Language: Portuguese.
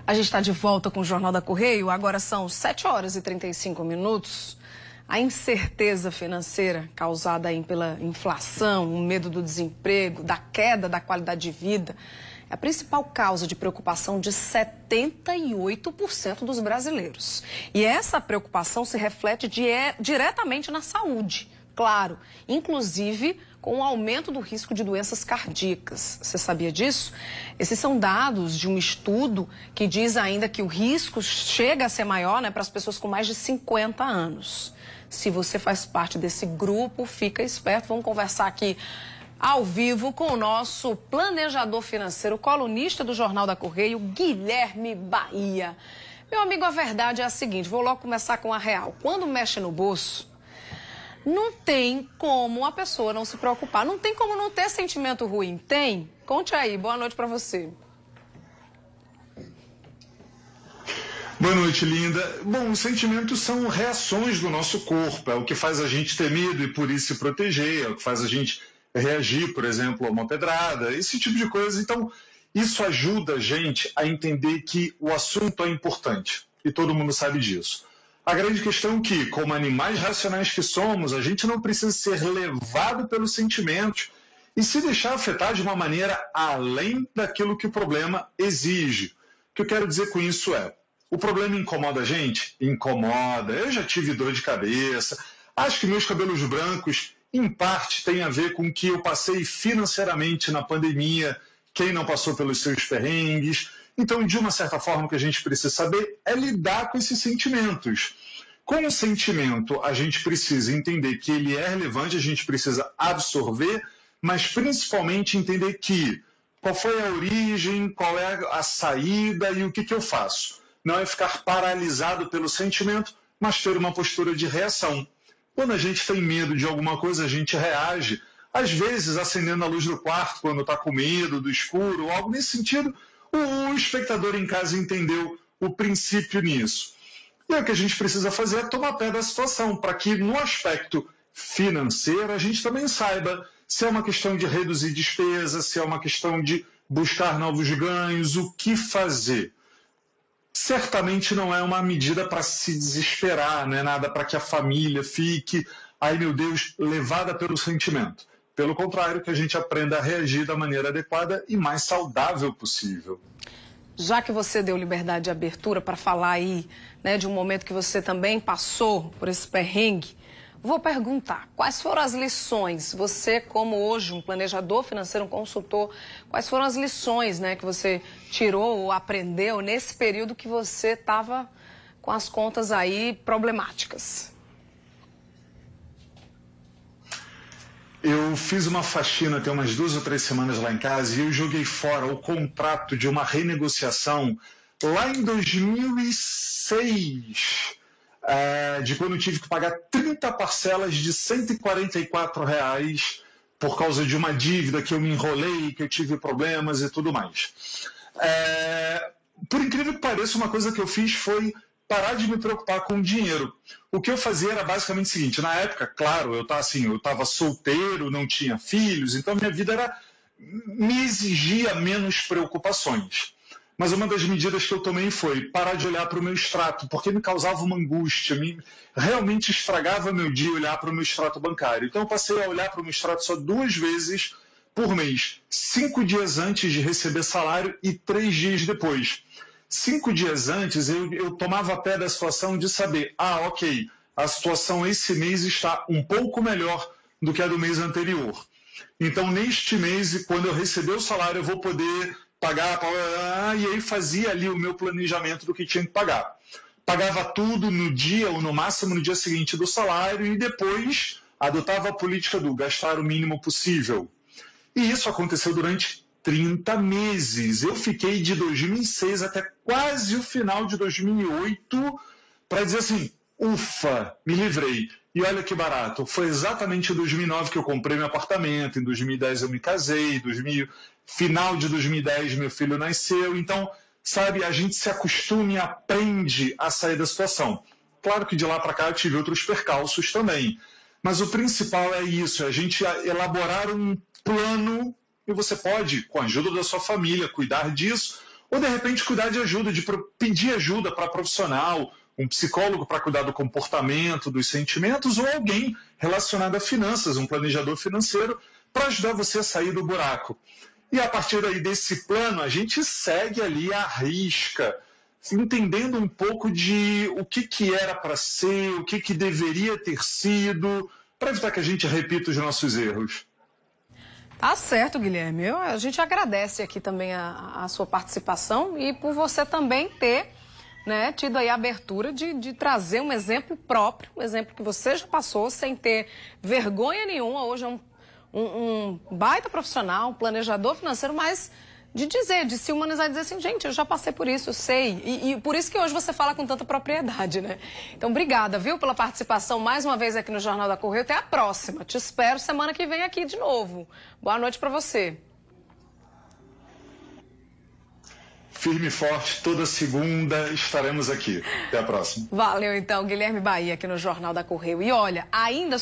A gente está de volta com o Jornal da Correio. Agora são 7 horas e 35 minutos. A incerteza financeira causada aí pela inflação, o medo do desemprego, da queda da qualidade de vida, é a principal causa de preocupação de 78% dos brasileiros. E essa preocupação se reflete diretamente na saúde, claro, inclusive com o aumento do risco de doenças cardíacas. Você sabia disso? Esses são dados de um estudo que diz ainda que o risco chega a ser maior, para as pessoas com mais de 50 anos. Se você faz parte desse grupo, fica esperto. Vamos conversar aqui ao vivo com o nosso planejador financeiro, colunista do Jornal da Correio, Guilherme Bahia. Meu amigo, a verdade é a seguinte, vou logo começar com a real. Quando mexe no bolso, não tem como a pessoa não se preocupar. Não tem como não ter sentimento ruim. Tem? Conte aí. Boa noite para você. Boa noite, linda. Bom, os sentimentos são reações do nosso corpo. É o que faz a gente ter medo e por isso se proteger. É o que faz a gente reagir, por exemplo, a uma pedrada. Esse tipo de coisa. Então, isso ajuda a gente a entender que o assunto é importante. E todo mundo sabe disso. A grande questão é que, como animais racionais que somos, a gente não precisa ser levado pelos sentimentos e se deixar afetar de uma maneira além daquilo que o problema exige. O que eu quero dizer com isso é, o problema incomoda a gente? Incomoda. Eu já tive dor de cabeça. Acho que meus cabelos brancos, em parte, tem a ver com o que eu passei financeiramente na pandemia, quem não passou pelos seus perrengues. Então, de uma certa forma, o que a gente precisa saber é lidar com esses sentimentos. Com o sentimento, a gente precisa entender que ele é relevante, a gente precisa absorver, mas principalmente entender que qual foi a origem, qual é a saída e o que eu faço. Não é ficar paralisado pelo sentimento, mas ter uma postura de reação. Quando a gente tem medo de alguma coisa, a gente reage, às vezes acendendo a luz do quarto quando está com medo do escuro, ou algo nesse sentido. O espectador em casa entendeu o princípio nisso. E o que a gente precisa fazer é tomar pé da situação, para que no aspecto financeiro a gente também saiba se é uma questão de reduzir despesas, se é uma questão de buscar novos ganhos, o que fazer. Certamente não é uma medida para se desesperar, não é nada para que a família fique, ai meu Deus, levada pelo sentimento. Pelo contrário, que a gente aprenda a reagir da maneira adequada e mais saudável possível. Já que você deu liberdade de abertura para falar aí, de um momento que você também passou por esse perrengue, vou perguntar, quais foram as lições, você como hoje um planejador financeiro, um consultor, quais foram as lições que você tirou ou aprendeu nesse período que você estava com as contas aí problemáticas? Eu fiz uma faxina tem umas 2 ou 3 semanas lá em casa e eu joguei fora o contrato de uma renegociação lá em 2006, de quando eu tive que pagar 30 parcelas de R$ 144 por causa de uma dívida que eu me enrolei, que eu tive problemas e tudo mais. Por incrível que pareça, uma coisa que eu fiz foi parar de me preocupar com o dinheiro. O que eu fazia era basicamente o seguinte, na época, claro, eu estava solteiro, não tinha filhos, então minha vida me exigia menos preocupações. Mas uma das medidas que eu tomei foi parar de olhar para o meu extrato, porque me causava uma angústia, realmente estragava meu dia olhar para o meu extrato bancário. Então eu passei a olhar para o meu extrato só 2 vezes por mês, 5 dias antes de receber salário e 3 dias depois. 5 dias antes, eu tomava pé da situação de saber, ok, a situação esse mês está um pouco melhor do que a do mês anterior. Então, neste mês, quando eu receber o salário, eu vou poder pagar, e aí fazia ali o meu planejamento do que tinha que pagar. Pagava tudo no dia, ou no máximo no dia seguinte do salário, e depois adotava a política do gastar o mínimo possível. E isso aconteceu durante 30 meses. Eu fiquei de 2006 até quase o final de 2008 para dizer assim, ufa, me livrei. E olha que barato, foi exatamente em 2009 que eu comprei meu apartamento, em 2010 eu me casei, final de 2010 meu filho nasceu. Então, sabe, a gente se acostuma e aprende a sair da situação. Claro que de lá para cá eu tive outros percalços também. Mas o principal é isso, é a gente elaborar um plano. E você pode, com a ajuda da sua família, cuidar disso, ou de repente cuidar de ajuda, pedir ajuda para profissional, um psicólogo para cuidar do comportamento, dos sentimentos, ou alguém relacionado a finanças, um planejador financeiro, para ajudar você a sair do buraco. E a partir daí desse plano, a gente segue ali à risca, entendendo um pouco de o que era para ser, o que deveria ter sido, para evitar que a gente repita os nossos erros. Tá certo, Guilherme. A gente agradece aqui também a sua participação e por você também ter, né, tido aí a abertura de trazer um exemplo próprio, um exemplo que você já passou sem ter vergonha nenhuma. Hoje é um baita profissional, um planejador financeiro, mas de dizer, de se humanizar e dizer assim, gente, eu já passei por isso, eu sei. E por isso que hoje você fala com tanta propriedade, né? Então, obrigada, viu, pela participação mais uma vez aqui no Jornal da Correio. Até a próxima. Te espero semana que vem aqui de novo. Boa noite para você. Firme e forte, toda segunda estaremos aqui. Até a próxima. Valeu, então, Guilherme Bahia aqui no Jornal da Correio. E olha, ainda